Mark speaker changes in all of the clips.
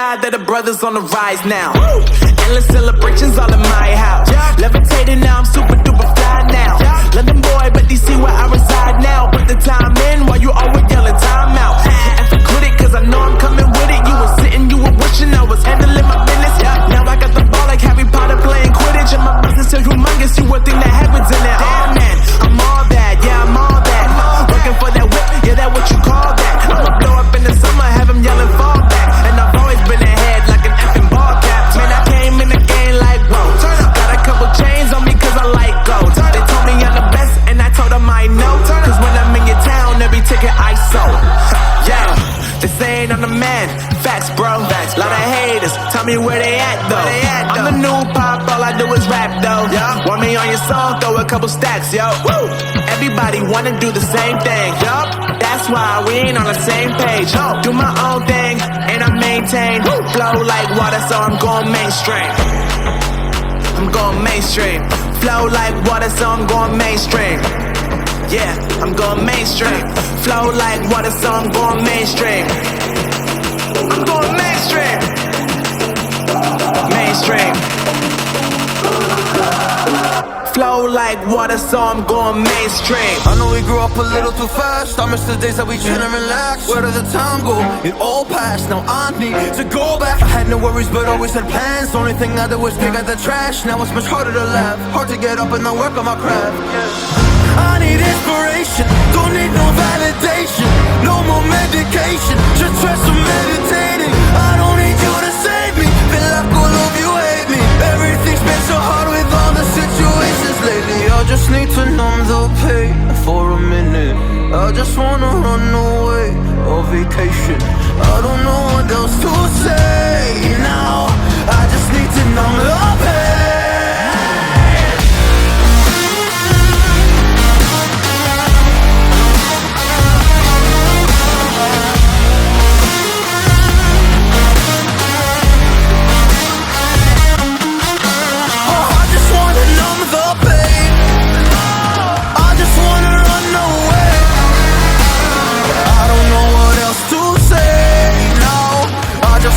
Speaker 1: God that the brothers on the rise now. Endless celebrations all in my house. Levitating now, I'm super duper fly now. London boy, but DC where I reside now. Put the time in while you always yelling time out. And quit it, cause I know I'm coming with it. You were sitting, you were wishing I was handling my business. Now I got the ball like Harry Potter playing Quidditch. And my business is humongous, you would think that happens in it. Oh man, I'm all that, yeah, I'm all that. Working for that whip, yeah, that what you call that. I'ma blow up in the summer, have them yelling fall back. And I've always been ahead like an effing ball cap. Man, I came in the game like, whoa. Got a couple chains on me cause I like gold. They told me I'm the best and I told them I know. Cause when I'm in your town, every ticket I sold. Yeah, they saying I'm the man. Facts, bro. Lot of haters, tell me where they at though. I'm the new pop, all I do is rap though. Want me on your song, throw a couple stacks, yo. Woo! Everybody wanna do the same thing, yup. That's why we ain't on the same page. Do my own thing, and I maintain. Flow like water, so I'm going mainstream. I'm going mainstream. Flow like water, so I'm going mainstream. Yeah, I'm going mainstream. Flow like water, so I'm going mainstream. I'm going mainstream. Mainstream. Flow like water, so I'm going mainstream.
Speaker 2: I know we grew up a little too fast. I miss the days that we chill and relax. Where did the time go? It all passed, now I need to go back. I had no worries but always had plans. The only thing I did was dig out the trash. Now it's much harder to laugh, hard to get up and not work on my craft. I need inspiration, don't need no validation. No more medication, just try some meditating. I don't need you to save me, feel like all of you hate me. Everything's been so hard with all the situations lately. I just need to numb the pain for a minute. I just wanna run away on vacation. I don't know what else to say now. I just need to numb the pain.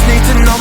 Speaker 2: Need to know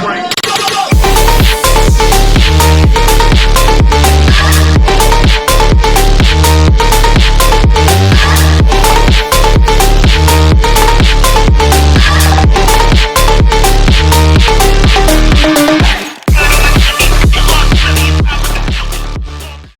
Speaker 3: brain.